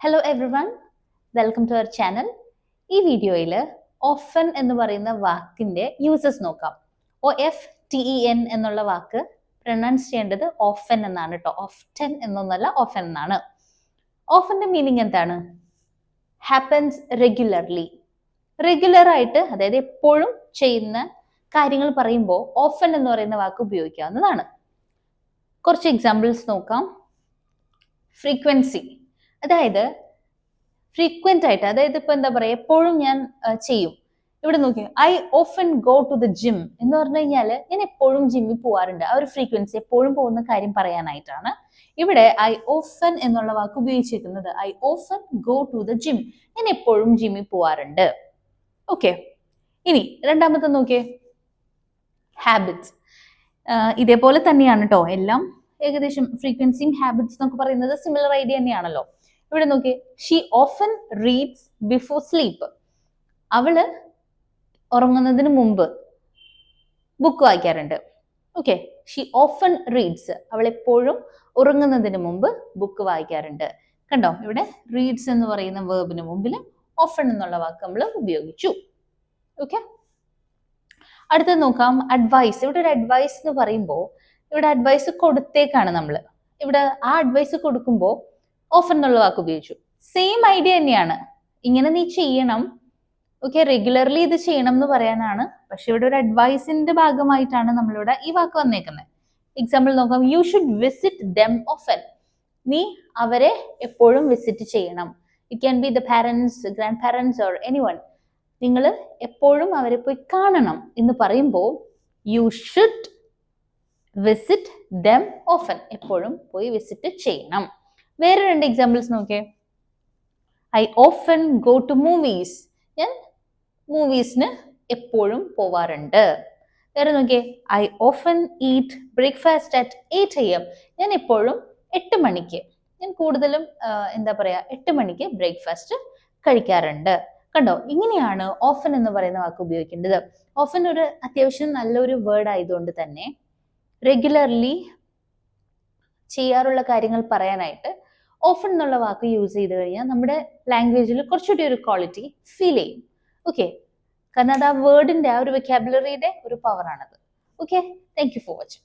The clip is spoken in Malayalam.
Hello everyone, welcome to our channel. ഈ വീഡിയോയിൽ ഓഫൻ എന്ന് പറയുന്ന വാക്കിന്റെ യൂസസ് നോക്കാം. OFTEN എന്നുള്ള വാക്ക് പ്രൊനൗൺസ് ചെയ്യേണ്ടത് ഓഫൻ എന്നാണ് കേട്ടോ. ഓഫ്റ്റൻ എന്നൊന്നല്ല, ഓഫൻ എന്നാണ്. ഓഫന്റെ മീനിങ് എന്താണ്? Happens regularly. റെഗുലർ ആയിട്ട്, അതായത് എപ്പോഴും ചെയ്യുന്ന കാര്യങ്ങൾ പറയുമ്പോൾ ഓഫൻ എന്ന് പറയുന്ന വാക്ക് ഉപയോഗിക്കാവുന്നതാണ്. കുറച്ച് എക്സാമ്പിൾസ് നോക്കാം. ഫ്രീക്വൻസി, അതായത് ഫ്രീക്വന്റ് ആയിട്ട്, അതായത് ഇപ്പൊ എന്താ പറയാ, എപ്പോഴും ഞാൻ ചെയ്യും. ഇവിടെ നോക്കി, I often go to the gym എന്ന് പറഞ്ഞു കഴിഞ്ഞാല് ഞാൻ എപ്പോഴും ജിമ്മിൽ പോവാറുണ്ട്. ആ ഒരു ഫ്രീക്വൻസി, എപ്പോഴും പോകുന്ന കാര്യം പറയാനായിട്ടാണ് ഇവിടെ ഐ ഓഫൻ എന്നുള്ള വാക്ക് ഉപയോഗിച്ചിരിക്കുന്നത്. I often go to the gym, ഞാൻ എപ്പോഴും ജിമ്മിൽ പോവാറുണ്ട്. ഓക്കെ, ഇനി രണ്ടാമത്തെ നോക്കിയേ, ഹാബിറ്റ്സ്. ഇതേപോലെ തന്നെയാണ് കേട്ടോ എല്ലാം. ഏകദേശം ഫ്രീക്വൻസിയും ഹാബിറ്റ്സ് എന്നൊക്കെ പറയുന്നത് സിമിലർ ഐഡിയ തന്നെയാണല്ലോ. ഇവിടെ നോക്കിയേ, she often reads before sleep. അവള് ഉറങ്ങുന്നതിന് മുമ്പ് ബുക്ക് വായിക്കാറുണ്ട്. ഓക്കെ, ഷീ ഓഫൻ റീഡ്സ്, അവൾ എപ്പോഴും ഉറങ്ങുന്നതിന് മുമ്പ് ബുക്ക് വായിക്കാറുണ്ട്. കണ്ടോ, ഇവിടെ റീഡ്സ് എന്ന് പറയുന്ന വേർബിന് മുമ്പിൽ ഓഫൻ എന്നുള്ള വാക്ക് നമ്മൾ ഉപയോഗിച്ചു. ഓക്കെ, അടുത്തത് നോക്കാം, അഡ്വൈസ്. ഇവിടെ ഒരു അഡ്വൈസ് എന്ന് പറയുമ്പോൾ ഇവിടെ അഡ്വൈസ് കൊടുത്തേക്കാണ് നമ്മൾ. ഇവിടെ ആ അഡ്വൈസ് കൊടുക്കുമ്പോൾ ഓഫൻ എന്നുള്ള വാക്ക് ഉപയോഗിച്ചു. സെയിം ഐഡിയ തന്നെയാണ്. ഇങ്ങനെ നീ ചെയ്യണം, ഓക്കെ, റെഗുലർലി ഇത് ചെയ്യണം എന്ന് പറയാനാണ്. പക്ഷെ ഇവിടെ ഒരു അഡ്വൈസിന്റെ ഭാഗമായിട്ടാണ് നമ്മളിവിടെ ഈ വാക്ക് വന്നേക്കുന്നത്. എക്സാമ്പിൾ നോക്കാം, you should visit them often. നീ അവരെ എപ്പോഴും വിസിറ്റ് ചെയ്യണം. It can be the parents, grandparents or anyone. നിങ്ങൾ എപ്പോഴും അവരെ പോയി കാണണം എന്ന് പറയുമ്പോൾ you should visit them often, എപ്പോഴും പോയി വിസിറ്റ് ചെയ്യണം. വേറെ രണ്ട് എക്സാമ്പിൾസ് നോക്കിയേ, I often go to movies. ഞാൻ മൂവീസിന് എപ്പോഴും പോവാറുണ്ട്. വേറെ നോക്കിയേ, I often eat breakfast at 8 AM. ഞാൻ എപ്പോഴും 8 മണിക്ക്, ഞാൻ കൂടുതലും എന്താ പറയാ, 8 മണിക്ക് ബ്രേക്ക്ഫാസ്റ്റ് കഴിക്കാറുണ്ട്. കണ്ടോ, ഇങ്ങനെയാണ് ഓഫൻ എന്ന് പറയുന്ന വാക്ക് ഉപയോഗിക്കേണ്ടത്. ഓഫൻ ഒരു അത്യാവശ്യം നല്ലൊരു വേർഡ് ആയതുകൊണ്ട് തന്നെ റെഗുലർലി ചെയ്യാറുള്ള കാര്യങ്ങൾ പറയാനായിട്ട് ഓഫൻ എന്നുള്ള വാക്ക് യൂസ് ചെയ്ത് കഴിഞ്ഞാൽ നമ്മുടെ ലാംഗ്വേജിൽ കുറച്ചുകൂടി ഒരു ക്വാളിറ്റി ഫീൽ ചെയ്യും. ഓക്കെ, കാരണം അത് ആ വേർഡിന്റെ, ആ ഒരു വെക്കാബുലറിയുടെ ഒരു പവർ ആണത്. Okay, thank you for watching.